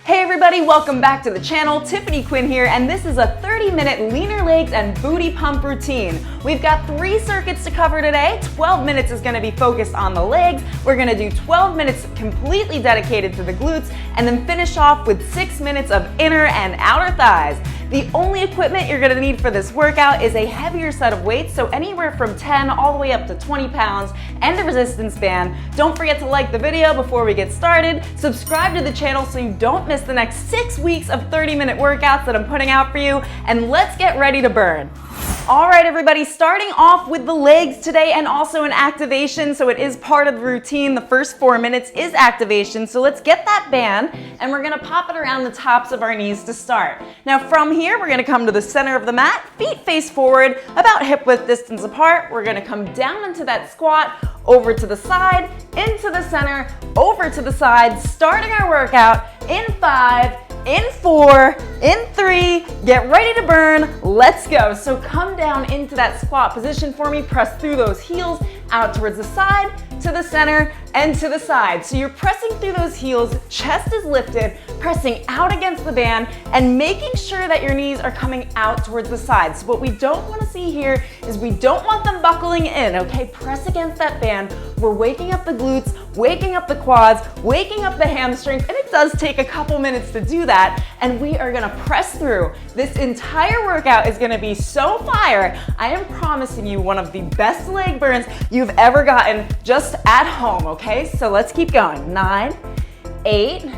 Hey everybody, welcome back to the channel. Tiffany Quinn here, and this is a 30-minute leaner legs and booty pump routine. We've got 3 circuits to cover today. 12 minutes is gonna be focused on the legs. We're gonna do 12 minutes completely dedicated to the glutes, and then finish off with 6 minutes of inner and outer thighs. The only equipment you're gonna need for this workout is a heavier set of weights, so anywhere from 10 all the way up to 20 pounds, and a resistance band. Don't forget to like the video before we get started. Subscribe to the channel so you don't miss the next 6 weeks of 30-minute workouts that I'm putting out for you, and let's get ready to burn. All right, everybody, starting off with the legs today and also an activation, so it is part of the routine. The first 4 minutes is activation, so let's get that band and we're gonna pop it around the tops of our knees to start. Now from here, we're gonna come to the center of the mat, feet face forward, about hip width distance apart. We're gonna come down into that squat, over to the side, into the center, over to the side, starting our workout in 5, in 4, in 3, get ready to burn, let's go. So come down into that squat position for me, press through those heels, out towards the side, to the center, and to the side. So you're pressing through those heels, chest is lifted, pressing out against the band, and making sure that your knees are coming out towards the side. So what we don't want to see here is we don't want them buckling in, okay? Press against that band. We're waking up the glutes, waking up the quads, waking up the hamstrings, and it does take a couple minutes to do that, and we are gonna press through. This entire workout is gonna be so fire. I am promising you one of the best leg burns you've ever gotten just at home, okay? So let's keep going. 9, 8,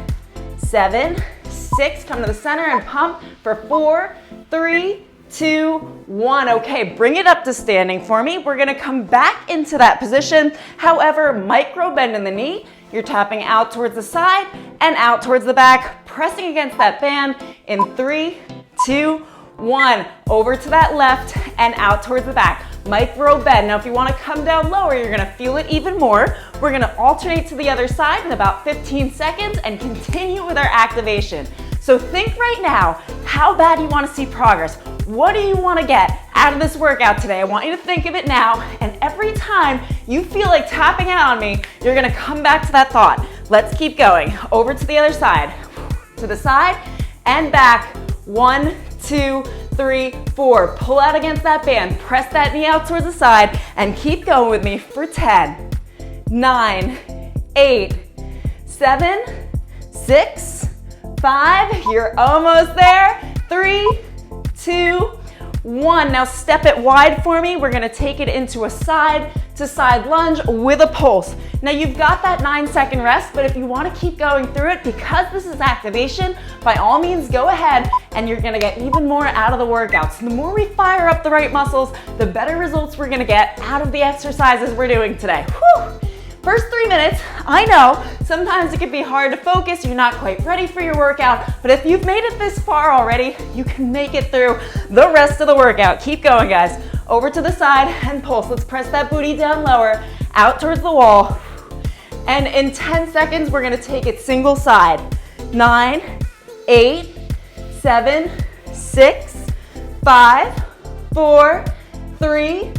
7, 6, come to the center and pump for 4, 3, 2, 1. Okay, bring it up to standing for me. We're gonna come back into that position. However, micro bend in the knee. You're tapping out towards the side and out towards the back, pressing against that band in 3, 2, 1. Over to that left and out towards the back. Micro bend. Now if you want to come down lower, you're going to feel it even more. We're going to alternate to the other side in about 15 seconds and continue with our activation. So think right now, how bad you want to see progress. What do you want to get out of this workout today? I want you to think of it now, and every time you feel like tapping out on me, you're going to come back to that thought. Let's keep going. Over to the other side. To the side and back. 1, 2, 3, 4. Pull out against that band. Press that knee out towards the side and keep going with me for 10, 9, 8, 7, 6, 5. You're almost there. 3, 2, 1. Now step it wide for me. We're gonna take it into a side to side lunge with a pulse. Now you've got that 9-second rest, but if you want to keep going through it, because this is activation, by all means go ahead and you're gonna get even more out of the workout. So the more we fire up the right muscles, the better results we're gonna get out of the exercises we're doing today. Whew. First 3 minutes, I know, sometimes it can be hard to focus, you're not quite ready for your workout, but if you've made it this far already, you can make it through the rest of the workout. Keep going, guys. Over to the side and pulse. Let's press that booty down lower, out towards the wall. And in 10 seconds, we're gonna take it single side. 9, 8, 7, 6, 5, 4, 3,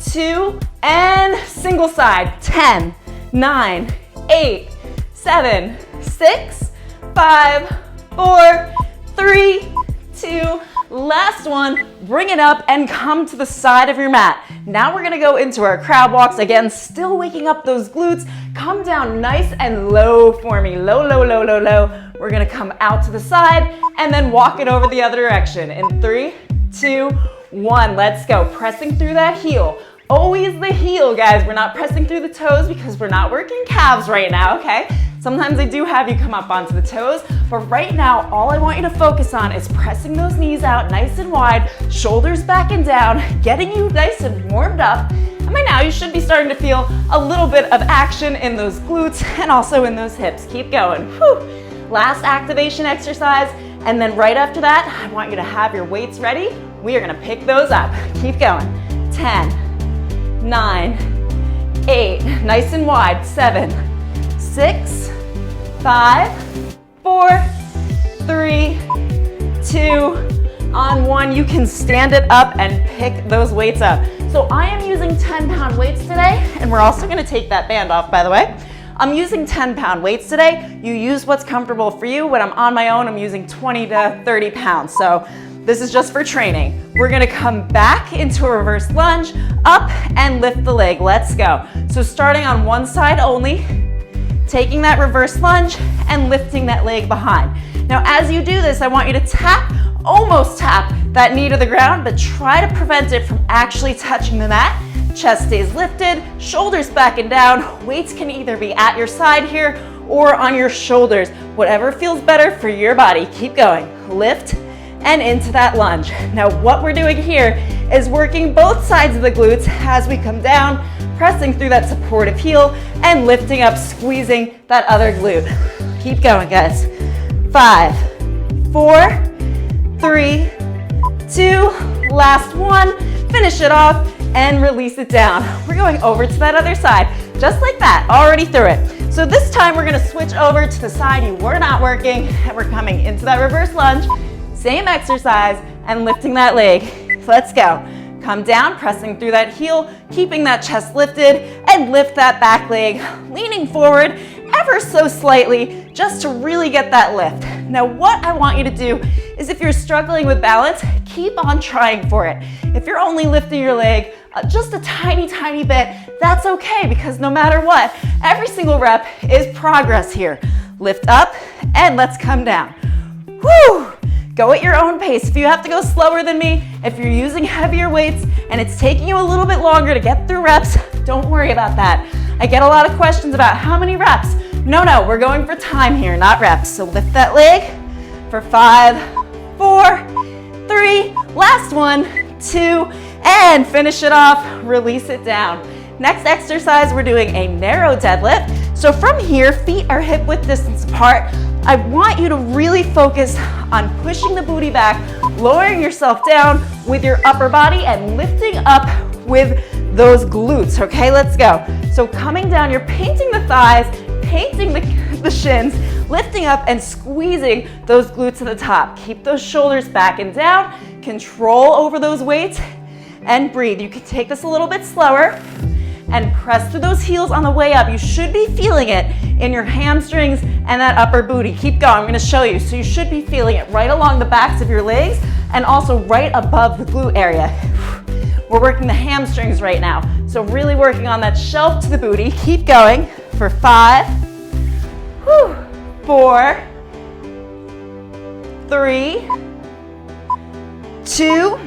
2, and single side. 10, 9, 8, 7, 6, 5, 4, 3, 2, last one. Bring it up and come to the side of your mat. Now we're gonna go into our crab walks. Again, still waking up those glutes. Come down nice and low for me. Low, low, low, low, low. We're gonna come out to the side and then walk it over the other direction. In 3, 2, 1. Let's go. Pressing through that heel. Always the heel, guys. We're not pressing through the toes because we're not working calves right now, okay? Sometimes I do have you come up onto the toes, but right now, all I want you to focus on is pressing those knees out nice and wide, shoulders back and down, getting you nice and warmed up. And by now, you should be starting to feel a little bit of action in those glutes and also in those hips. Keep going. Whew. Last activation exercise, and then right after that, I want you to have your weights ready. We are gonna pick those up. Keep going. 10, 9, 8, nice and wide. 7, 6, 5, 4, 3, 2, on 1. You can stand it up and pick those weights up. So I am using 10-pound weights today, and we're also gonna take that band off, by the way. I'm using 10-pound weights today. You use what's comfortable for you. When I'm on my own, I'm using 20 to 30 pounds. So this is just for training. We're gonna come back into a reverse lunge, up and lift the leg. Let's go. So starting on one side only, taking that reverse lunge and lifting that leg behind. Now, as you do this, I want you to tap, almost tap that knee to the ground, but try to prevent it from actually touching the mat. Chest stays lifted, shoulders back and down. Weights can either be at your side here or on your shoulders. Whatever feels better for your body. Keep going. Lift and into that lunge. Now, what we're doing here is working both sides of the glutes as we come down, pressing through that supportive heel and lifting up, squeezing that other glute. Keep going, guys. 5, 4, 3, 2, last one. Finish it off and release it down. We're going over to that other side, just like that, already through it. So this time we're gonna switch over to the side you were not working, and we're coming into that reverse lunge, same exercise, and lifting that leg. Let's go. Come down, pressing through that heel, keeping that chest lifted, and lift that back leg, leaning forward ever so slightly, just to really get that lift. Now, what I want you to do is, if you're struggling with balance, keep on trying for it. If you're only lifting your leg just a tiny, tiny bit, that's okay, because no matter what, every single rep is progress here. Lift up, and let's come down. Whew! Go at your own pace. If you have to go slower than me, if you're using heavier weights and it's taking you a little bit longer to get through reps, don't worry about that. I get a lot of questions about how many reps. No, we're going for time here, not reps. So lift that leg for 5, 4, 3, last 1, 2, and finish it off, release it down. Next exercise, we're doing a narrow deadlift. So from here, feet are hip width distance apart. I want you to really focus on pushing the booty back, lowering yourself down with your upper body and lifting up with those glutes, okay? Let's go. So coming down, you're painting the thighs, painting the shins, lifting up and squeezing those glutes to the top. Keep those shoulders back and down, control over those weights, and breathe. You can take this a little bit slower and press through those heels on the way up. You should be feeling it in your hamstrings and that upper booty. Keep going, I'm gonna show you. So you should be feeling it right along the backs of your legs and also right above the glute area. We're working the hamstrings right now. So really working on that shelf to the booty. Keep going for 5, 4, 3, 2,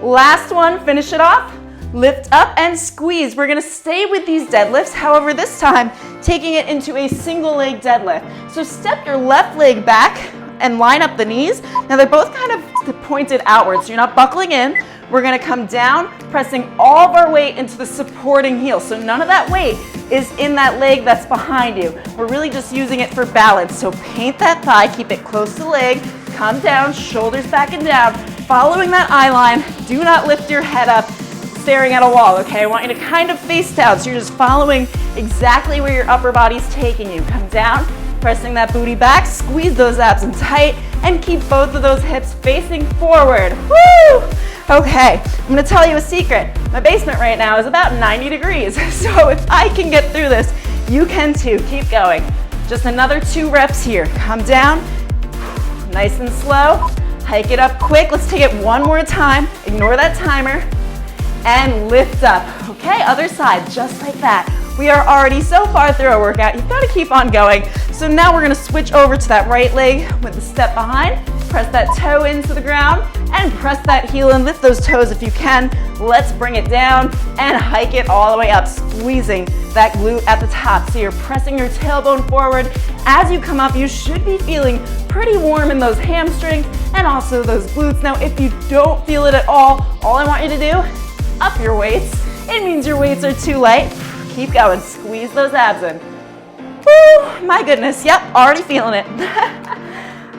last one, finish it off. Lift up and squeeze. We're gonna stay with these deadlifts. However, this time, taking it into a single leg deadlift. So step your left leg back and line up the knees. Now they're both kind of pointed outwards, so you're not buckling in. We're gonna come down, pressing all of our weight into the supporting heel. So none of that weight is in that leg that's behind you. We're really just using it for balance. So paint that thigh, keep it close to the leg, come down, shoulders back and down. Following that eye line, do not lift your head up, staring at a wall, okay? I want you to kind of face down, so you're just following exactly where your upper body's taking you. Come down, pressing that booty back, squeeze those abs in tight, and keep both of those hips facing forward. Woo! Okay, I'm gonna tell you a secret. My basement right now is about 90 degrees, so if I can get through this, you can too. Keep going. Just another 2 reps here. Come down, nice and slow. Hike it up quick. Let's take it one more time. Ignore that timer. And lift up. Okay, other side, just like that. We are already so far through our workout. You've got to keep on going. So now we're gonna switch over to that right leg with the step behind. Press that toe into the ground and press that heel and lift those toes if you can. Let's bring it down and hike it all the way up, squeezing that glute at the top. So you're pressing your tailbone forward. As you come up, you should be feeling pretty warm in those hamstrings and also those glutes. Now, if you don't feel it at all I want you to do, up your weights. It means your weights are too light. Keep going, squeeze those abs in. Woo, my goodness, yep, already feeling it.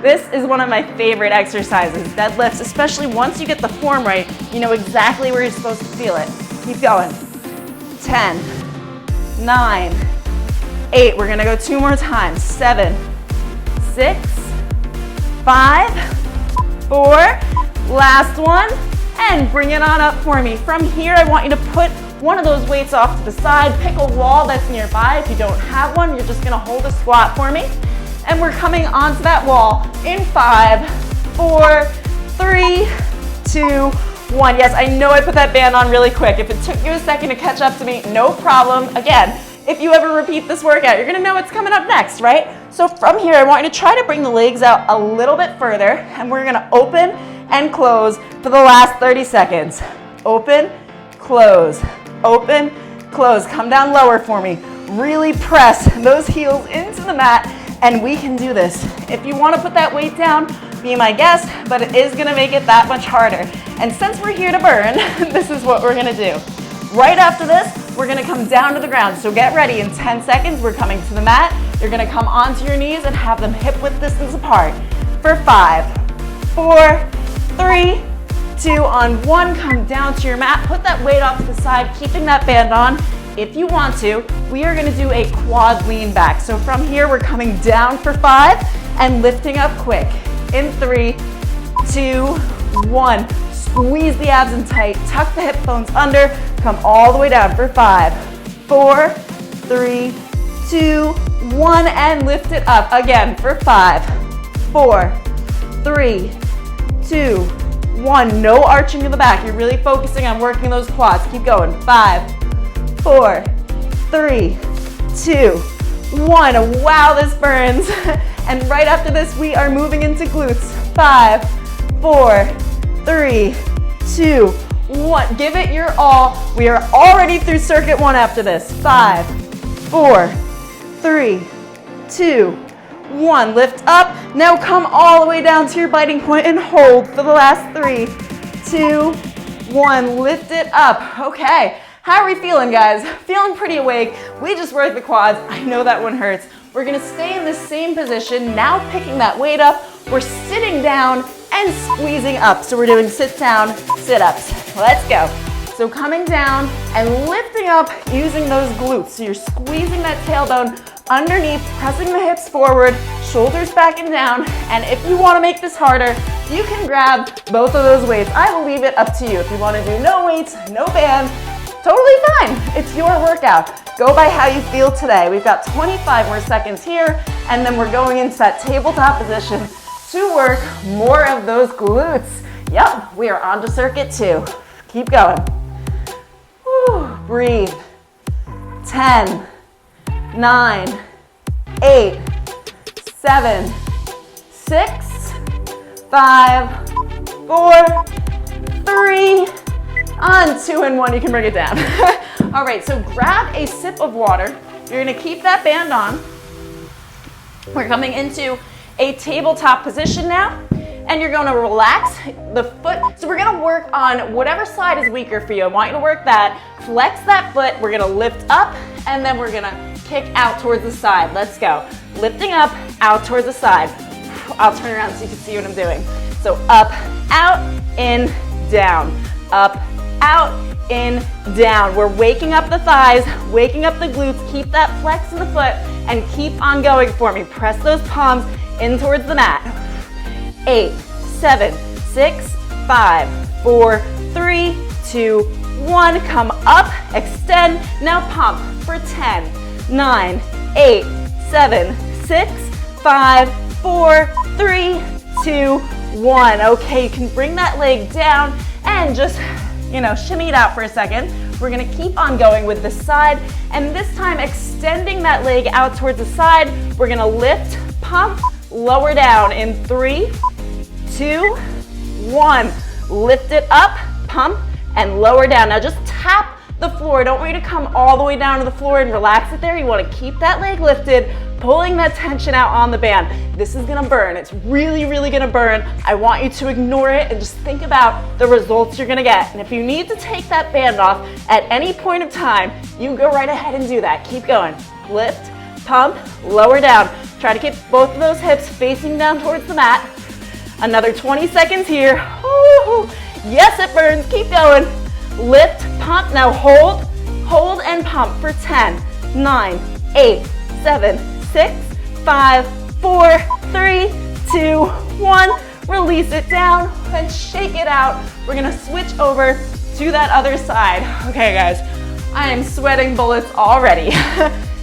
This is one of my favorite exercises, deadlifts, especially once you get the form right, you know exactly where you're supposed to feel it. Keep going. 10, 9, 8, we're gonna go 2 more times. 7, 6, 5, 4, last one, and bring it on up for me. From here, I want you to put one of those weights off to the side. Pick a wall that's nearby. If you don't have one, you're just gonna hold a squat for me. And we're coming onto that wall in 5, 4, 3, 2, 1. Yes, I know I put that band on really quick. If it took you a second to catch up to me, no problem. Again, if you ever repeat this workout, you're gonna know what's coming up next, right? So from here, I want you to try to bring the legs out a little bit further, and we're gonna open and close for the last 30 seconds. Open, close, open, close. Come down lower for me. Really press those heels into the mat, and we can do this. If you wanna put that weight down, be my guest, but it is gonna make it that much harder. And since we're here to burn, this is what we're gonna do. Right after this, we're gonna come down to the ground. So get ready, in 10 seconds, we're coming to the mat. You're gonna come onto your knees and have them hip-width distance apart. For 5, 4, 3, 2, on 1, come down to your mat. Put that weight off to the side, keeping that band on. If you want to, we are gonna do a quad lean back. So from here, we're coming down for 5 and lifting up quick. In 3, 2, 1. Squeeze the abs in tight, tuck the hip bones under, come all the way down for 5, 4, 3, 2, 1, and lift it up. Again for 5, 4, 3, 2, 1. No arching to the back. You're really focusing on working those quads. Keep going. 5, 4, 3, 2, 1. Wow, this burns. And right after this, we are moving into glutes. 5, 4, 3, 2, 1. Give it your all. We are already through circuit 1 after this. 5, 4, 3, 2, 1. Lift up. Now come all the way down to your biting point and hold for the last 3, 2, 1. Lift it up. Okay. How are we feeling, guys? Feeling pretty awake. We just worked the quads. I know that one hurts. We're gonna stay in the same position, now picking that weight up. We're sitting down and squeezing up. So we're doing sit down, sit-ups. Let's go. So coming down and lifting up using those glutes. So you're squeezing that tailbone underneath, pressing the hips forward, shoulders back and down. And if you wanna make this harder, you can grab both of those weights. I will leave it up to you. If you wanna do no weights, no bands, totally fine. It's your workout. Go by how you feel today. We've got 25 more seconds here, and then we're going into that tabletop position to work more of those glutes. Yep, we are on to circuit 2. Keep going. Whew, breathe. 10, 9, 8, 7, 6, 5, 4, 3, on 2 and 1, you can bring it down. All right, so grab a sip of water. You're gonna keep that band on. We're coming into a tabletop position now, and you're gonna relax the foot. So we're gonna work on whatever side is weaker for you. I want you to work that. Flex that foot. We're gonna lift up, and then we're gonna kick out towards the side. Let's go. Lifting up, out towards the side. I'll turn around so you can see what I'm doing. So up, out, in, down. Up, out, in, down. We're waking up the thighs, waking up the glutes. Keep that flex in the foot and keep on going for me. Press those palms in towards the mat. 8, 7, 6, 5, 4, 3, 2, 1. Come up, extend. Now pump for 10, 9, 8, 7, 6, 5, 4, 3, 2, 1. Okay, you can bring that leg down and just, shimmy it out for a second. We're gonna keep on going with the side, and this time extending that leg out towards the side. We're gonna lift, pump, lower down in 3, 2, 1. Lift it up, pump, and lower down. Now just tap the floor. Don't want you to come all the way down to the floor and relax it there. You wanna keep that leg lifted, pulling that tension out on the band. This is gonna burn. It's really, really gonna burn. I want you to ignore it and just think about the results you're gonna get. And if you need to take that band off at any point of time, you go right ahead and do that. Keep going. Lift, pump, lower down. Try to keep both of those hips facing down towards the mat. Another 20 seconds here. Ooh, yes, it burns. Keep going. Lift, pump. Now hold, and pump for 10, 9, 8, 7, 6, 5, 4, 3, 2, 1. Release it down and shake it out. We're gonna switch over to that other side. Okay, guys, I am sweating bullets already.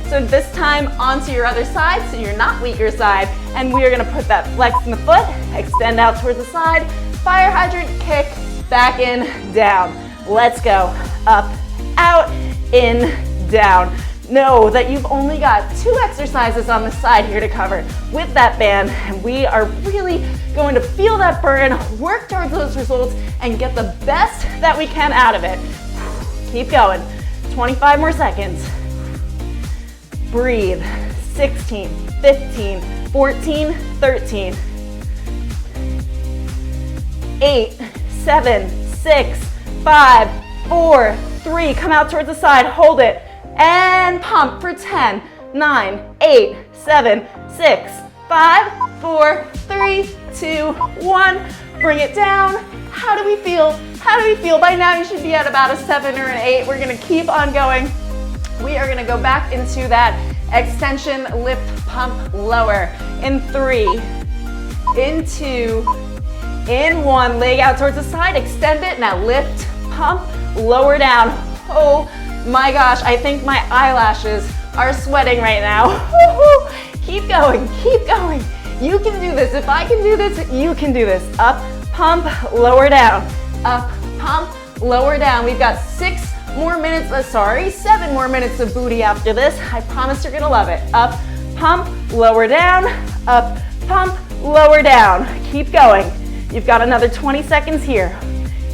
So this time onto your other side, so you're not weaker side, and we are gonna put that flex in the foot, extend out towards the side, fire hydrant, kick, back in, down. Let's go. Up, out, in, down. Know that you've only got 2 exercises on the side here to cover with that band, and we are really going to feel that burn, work towards those results, and get the best that we can out of it. Keep going. 25 more seconds. Breathe. 16, 15, 14, 13, 8, 7, 6, 5, 4, 3. Come out towards the side. Hold it. And pump for 10, 9, 8, 7, 6, 5, 4, 3, 2, 1. Bring it down. How do we feel? How do we feel? By now you should be at about a 7 or an 8. We're gonna keep on going. We are gonna go back into that extension, lift, pump, lower. In 3, in 2, in 1. Leg out towards the side, extend it. Now lift, pump, lower down. Oh my gosh, I think my eyelashes are sweating right now. Keep going, keep going. You can do this. If I can do this, you can do this. Up, pump, lower down. Up, pump, lower down. We've got 7 more minutes of booty after this. I promise you're gonna love it. Up, pump, lower down. Up, pump, lower down. Keep going. You've got another 20 seconds here.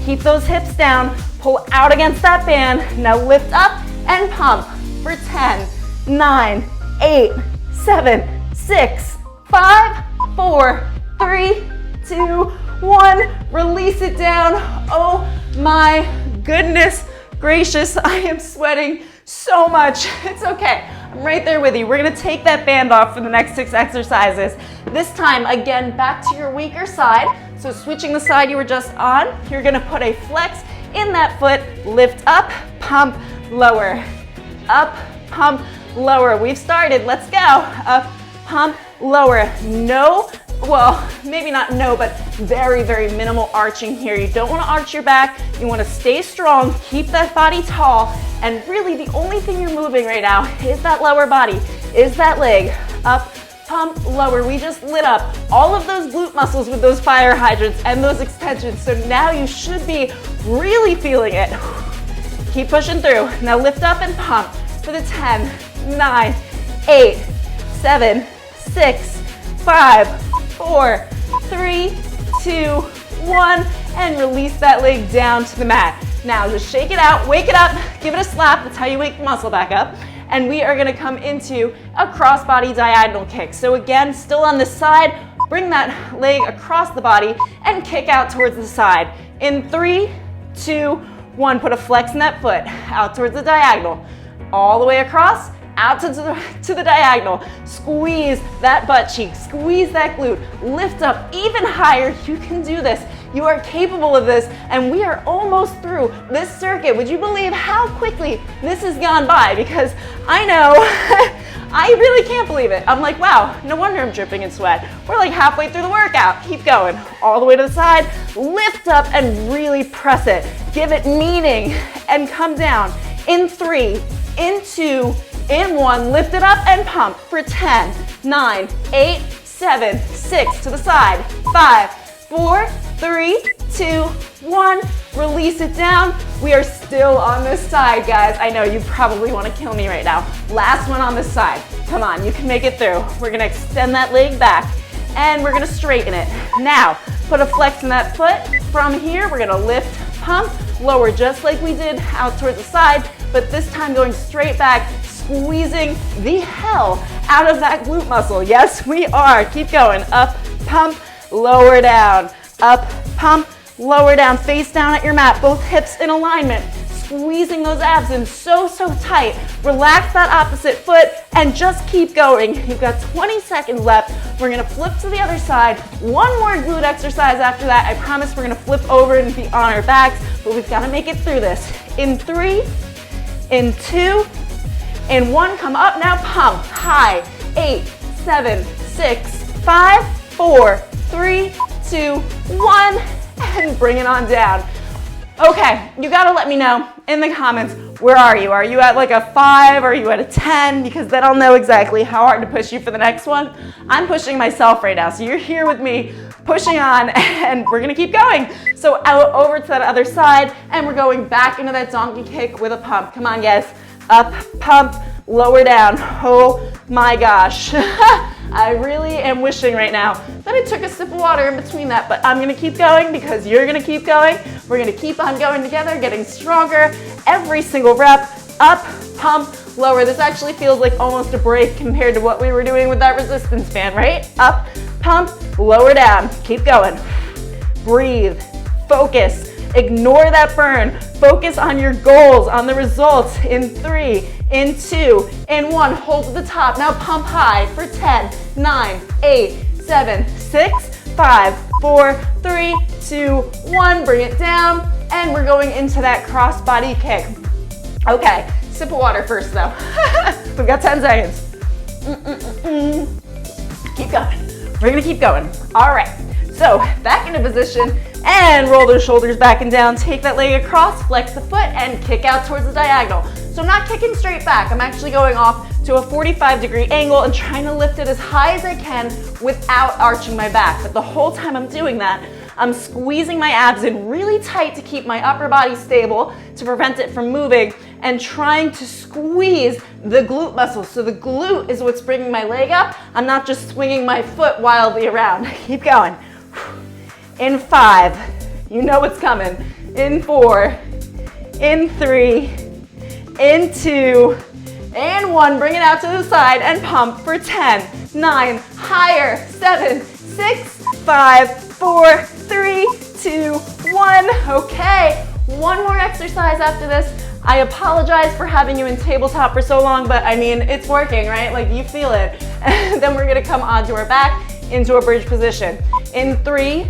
Keep those hips down. Pull out against that band. Now lift up and pump for 10, 9, 8, 7, 6, 5, 4, 3, 2, 1. Release it down. Oh my goodness gracious, I am sweating so much. It's okay. I'm right there with you. We're gonna take that band off for the next 6 exercises. This time, again, back to your weaker side. So switching the side you were just on, you're gonna put a flex in that foot, lift up, pump, lower. Up, pump, lower. We've started, let's go. Up, pump, lower. No, well, maybe not no, but very, very minimal arching here. You don't wanna arch your back. You wanna stay strong, keep that body tall, and really the only thing you're moving right now is that lower body, is that leg. Up, pump, lower. We just lit up all of those glute muscles with those fire hydrants and those extensions. So now you should be really feeling it. Keep pushing through. Now lift up and pump for the 10, 9, 8, 7, 6, 5, 4, 3, 2, 1, and release that leg down to the mat. Now just shake it out, wake it up, give it a slap. That's how you wake the muscle back up. And we are gonna come into a cross-body diagonal kick. So again, still on this side, bring that leg across the body and kick out towards the side. In 3, 2, 1, put a flex in that foot, out towards the diagonal. All the way across, out to the diagonal. Squeeze that butt cheek, squeeze that glute, lift up even higher. You can do this. You are capable of this, and we are almost through this circuit. Would you believe how quickly this has gone by? Because I know, I really can't believe it. I'm like, wow, no wonder I'm dripping in sweat. We're like halfway through the workout. Keep going, all the way to the side, lift up and really press it. Give it meaning and come down. In 3, in 2, in 1, lift it up and pump for 10, 9, 8, 7, 6, to the side, 5, 4, 3, 2, 1, release it down. We are still on this side, guys. I know you probably want to kill me right now. Last one on this side. Come on, you can make it through. We're gonna extend that leg back and we're gonna straighten it. Now, put a flex in that foot. From here, we're gonna lift, pump, lower just like we did out towards the side, but this time going straight back, squeezing the hell out of that glute muscle. Yes, we are. Keep going. Up, pump, lower down. Up, pump, lower down. Face down at your mat. Both hips in alignment. Squeezing those abs in so tight. Relax that opposite foot and just keep going. You've got 20 seconds left. We're gonna flip to the other side. One more glute exercise after that. I promise we're gonna flip over and be on our backs, but we've gotta make it through this. In 3, in 2, in 1, come up now, pump, high, 8, 7, 6, 5, 4, 3, 2, 1, and bring it on down. Okay, you gotta let me know in the comments, where are you? Are you at like a 5? Are you at a 10? Because then I'll know exactly how hard to push you for the next one. I'm pushing myself right now, so you're here with me, pushing on, and we're gonna keep going. So out over to that other side, and we're going back into that donkey kick with a pump. Come on, guys. Up, pump, lower down. Oh my gosh. I really am wishing right now that I took a sip of water in between that, but I'm gonna keep going because you're gonna keep going. We're gonna keep on going together, getting stronger every single rep. Up, pump, lower. This actually feels like almost a break compared to what we were doing with that resistance band, right? Up, pump, lower down. Keep going. Breathe, focus, ignore that burn. Focus on your goals, on the results in 3, in 2, in 1. Hold to the top. Now pump high for 10, 9, 8, 7, 6, 5, 4, 3, 2, 1. Bring it down, and we're going into that cross body kick. Okay, sip of water first though. We've got 10 seconds. Keep going. We're gonna keep going. All right, so back into position and roll those shoulders back and down. Take that leg across, flex the foot, and kick out towards the diagonal. So I'm not kicking straight back. I'm actually going off to a 45-degree angle and trying to lift it as high as I can without arching my back. But the whole time I'm doing that, I'm squeezing my abs in really tight to keep my upper body stable, to prevent it from moving, and trying to squeeze the glute muscles. So the glute is what's bringing my leg up. I'm not just swinging my foot wildly around. Keep going. In 5, you know what's coming. In 4, in 3, in 2, and 1. Bring it out to the side and pump for 10, 9, higher, 7, 6, 5, 4, 3, 2, 1. Okay, one more exercise after this. I apologize for having you in tabletop for so long, but I mean, it's working, right? Like you feel it. And then we're gonna come onto our back into a bridge position. In 3,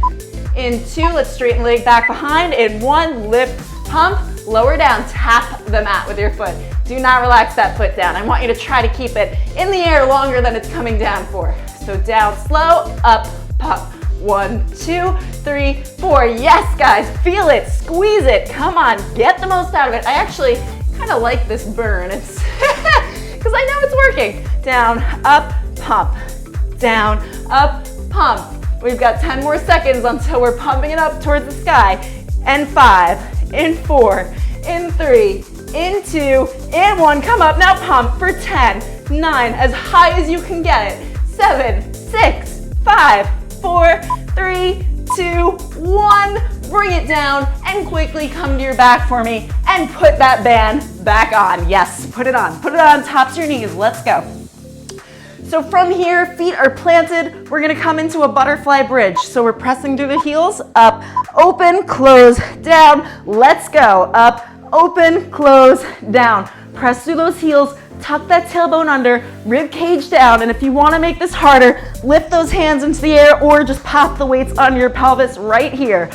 in 2, let's straighten leg back behind. In 1, lift, pump, lower down, tap the mat with your foot. Do not relax that foot down. I want you to try to keep it in the air longer than it's coming down for. So down slow, up, pump. 1, 2, 3, 4. Yes, guys, feel it, squeeze it. Come on, get the most out of it. I actually kind of like this burn. It's because I know it's working. Down, up, pump. Down, up, pump. We've got 10 more seconds until we're pumping it up towards the sky. And 5, in 4, in 3, in 2, in 1. Come up, now pump for 10, 9, as high as you can get it. 7, 6, 5, 4, 3, 2, 1. Bring it down and quickly come to your back for me and put that band back on. Yes, put it on. Put it on, tops your knees. Let's go. So from here, feet are planted. We're gonna come into a butterfly bridge. So we're pressing through the heels, up, open, close, down. Let's go. Up, open, close, down. Press through those heels, tuck that tailbone under, rib cage down, and if you wanna make this harder, lift those hands into the air or just pop the weights on your pelvis right here.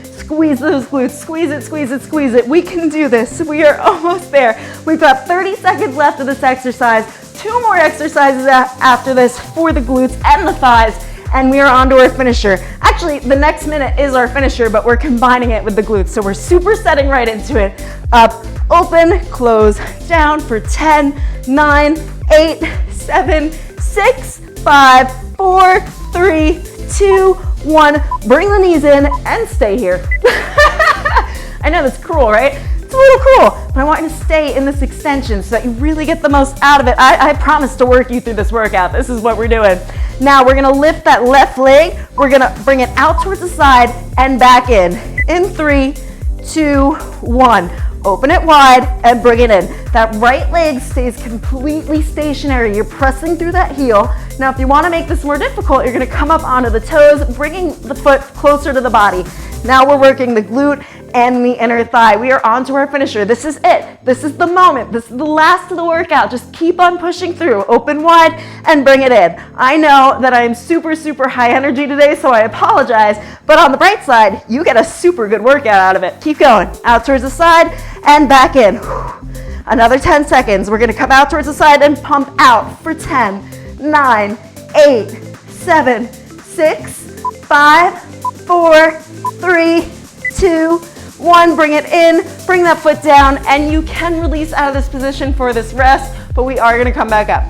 Squeeze those glutes, squeeze it, squeeze it, squeeze it. We can do this. We are almost there. We've got 30 seconds left of this exercise. 2 more exercises after this for the glutes and the thighs, and we are on to our finisher. Actually, the next minute is our finisher, but we're combining it with the glutes, so we're supersetting right into it. Up, open, close, down for 10, 9, 8, 7, 6, 5, 4, 3, 2, 1. Bring the knees in and stay here. I know that's cruel, right? It's a little cruel, but I want you to stay in this extension so that you really get the most out of it. I promise to work you through this workout. This is what we're doing. Now we're gonna lift that left leg. We're gonna bring it out towards the side and back in. In 3, 2, 1. Open it wide and bring it in. That right leg stays completely stationary. You're pressing through that heel. Now, if you want to make this more difficult, you're going to come up onto the toes, bringing the foot closer to the body. Now we're working the glute and the inner thigh. We are on to our finisher. This is it. This is the moment. This is the last of the workout. Just keep on pushing through. Open wide and bring it in. I know that I'm super, super high energy today, so I apologize. But on the bright side, you get a super good workout out of it. Keep going. Out towards the side and back in. Another 10 seconds. We're going to come out towards the side and pump out for 10, 9, 8, 7, 6, 5, 4, 3, 2, 1, bring it in, bring that foot down, and you can release out of this position for this rest, but we are gonna come back up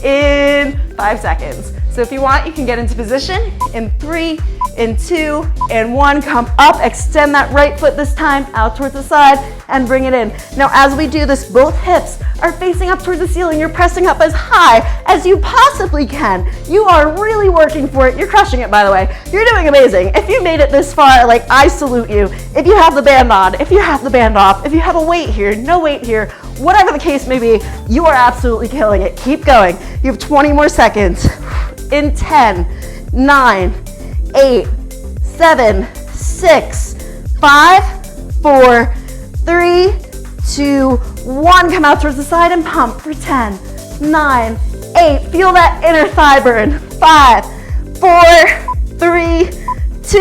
in 5 seconds. So if you want, you can get into position in 3, in 2, in 1, come up, extend that right foot this time, out towards the side, and bring it in. Now as we do this, both hips are facing up towards the ceiling. You're pressing up as high as you possibly can. You are really working for it. You're crushing it, by the way. You're doing amazing. If you made it this far, like, I salute you. If you have the band on, if you have the band off, if you have a weight here, no weight here, whatever the case may be, you are absolutely killing it. Keep going. You have 20 more seconds. In 10, 9, 8, 7, 6, 5, 4, 3, 2, 1. Come out towards the side and pump for 10, 9, 8. Feel that inner thigh burn. 5, 4, 3, 2,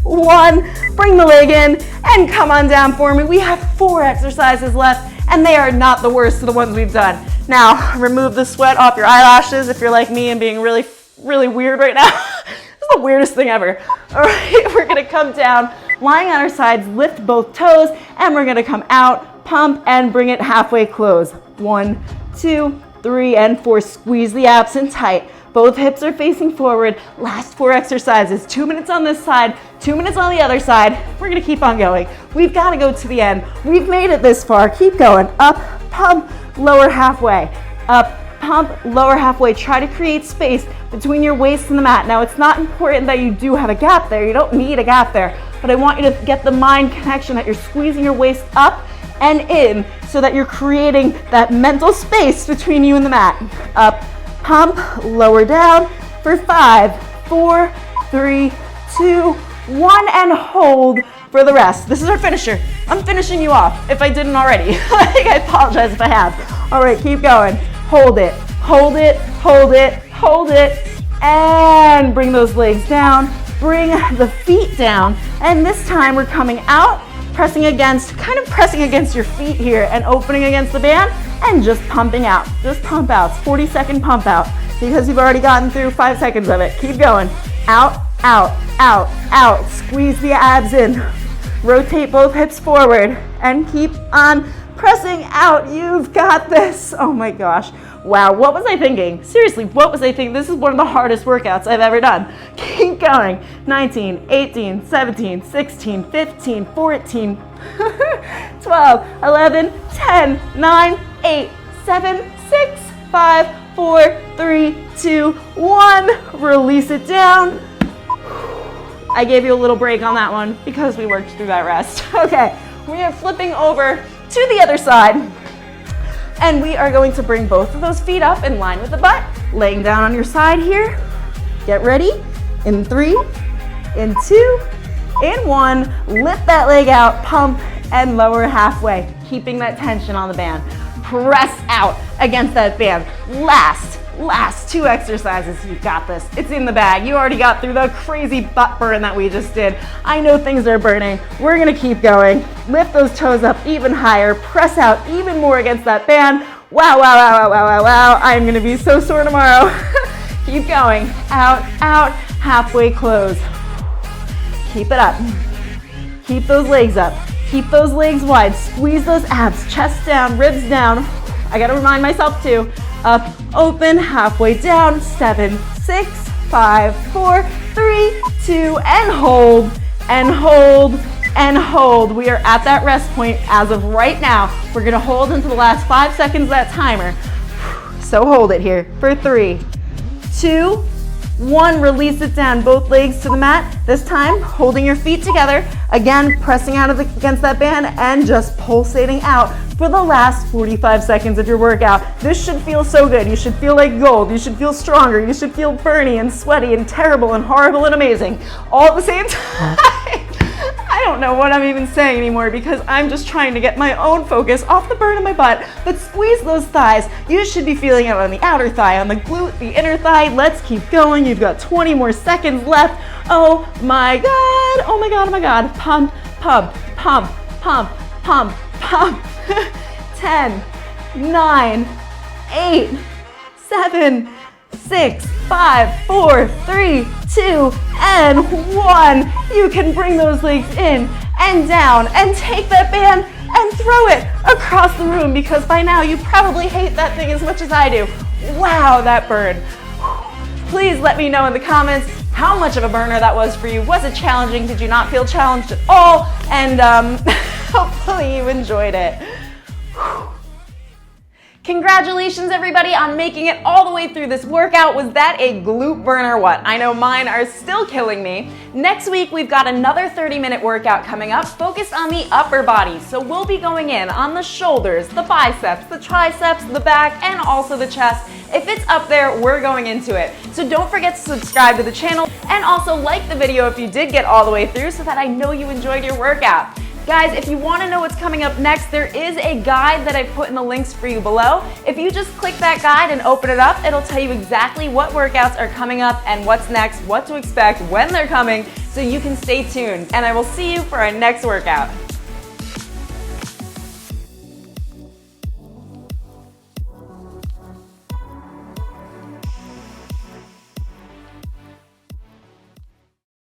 1. Bring the leg in and come on down for me. We have 4 exercises left, and they are not the worst of the ones we've done. Now, remove the sweat off your eyelashes if you're like me and being really, really weird right now. This is the weirdest thing ever. All right, we're gonna come down, lying on our sides, lift both toes, and we're gonna come out, pump, and bring it halfway close. 1, 2, 3, and 4. Squeeze the abs in tight. Both hips are facing forward. Last 4 exercises. 2 minutes on this side, 2 minutes on the other side. We're gonna keep on going. We've gotta go to the end. We've made it this far. Keep going. Up, pump, lower halfway. Up, pump, lower halfway. Try to create space between your waist and the mat. Now, it's not important that you do have a gap there. You don't need a gap there. But I want you to get the mind connection that you're squeezing your waist up and in so that you're creating that mental space between you and the mat. Up, pump, lower down for 5, 4, 3, 2, 1, and hold for the rest. This is our finisher. I'm finishing you off if I didn't already. I apologize if I have. All right, keep going. Hold it, hold it, hold it, hold it, and bring those legs down. Bring the feet down, and this time we're coming out, pressing against your feet here and opening against the band and just pumping out. Just pump out. It's 40-second pump out because you've already gotten through 5 seconds of it. Keep going. Out, out, out, out. Squeeze the abs in. Rotate both hips forward and keep on pressing out. You've got this. Oh my gosh. Wow, what was I thinking? Seriously, what was I thinking? This is one of the hardest workouts I've ever done. Keep going. 19, 18, 17, 16, 15, 14, 12, 11, 10, 9, 8, 7, 6, 5, 4, 3, 2, 1. Release it down. I gave you a little break on that one because we worked through that rest. Okay, we are flipping over to the other side. And we are going to bring both of those feet up in line with the butt, laying down on your side here. Get ready. In 3, in 2, in 1. Lift that leg out, pump, and lower halfway, keeping that tension on the band. Press out against that band. Last 2 exercises. You got this. It's in the bag. You already got through the crazy butt burn that we just did. I know things are burning. We're gonna keep going. Lift those toes up even higher. Press out even more against that band. Wow, wow, wow, wow, wow, wow, wow. I'm gonna be so sore tomorrow. Keep going. Out, out, halfway close. Keep it up. Keep those legs up. Keep those legs wide. Squeeze those abs. Chest down, ribs down. I gotta remind myself too. Up, open, halfway down. 7, 6, 5, 4, 3, 2, and hold, and hold, and hold. We are at that rest point as of right now. We're gonna hold until the last 5 seconds of that timer. So hold it here for 3, 2, 1. Release it down, both legs to the mat. This time, holding your feet together. Again, pressing out against that band and just pulsating out for the last 45 seconds of your workout. This should feel so good. You should feel like gold. You should feel stronger. You should feel burny and sweaty and terrible and horrible and amazing all at the same time. I don't know what I'm even saying anymore because I'm just trying to get my own focus off the burn of my butt. But squeeze those thighs. You should be feeling it on the outer thigh, on the glute, the inner thigh. Let's keep going. You've got 20 more seconds left. Oh my God. Oh my God. Oh my God. Pump, pump, pump, pump, pump, pump. 10, 9, 8, 7, 6, 5, 4, 3, 2, and 1. You can bring those legs in and down, and take that band and throw it across the room, because by now you probably hate that thing as much as I do. Wow, that burned. Please let me know in the comments how much of a burner that was for you. Was it challenging? Did you not feel challenged at all? And hopefully you enjoyed it. Congratulations everybody on making it all the way through this workout. Was that a glute burner? What? I know mine are still killing me. Next week we've got another 30-minute workout coming up focused on the upper body. So we'll be going in on the shoulders, the biceps, the triceps, the back, and also the chest. If it's up there, we're going into it. So don't forget to subscribe to the channel and also like the video if you did get all the way through, so that I know you enjoyed your workout. Guys, if you want to know what's coming up next, there is a guide that I put in the links for you below. If you just click that guide and open it up, it'll tell you exactly what workouts are coming up and what's next, what to expect, when they're coming, so you can stay tuned. And I will see you for our next workout.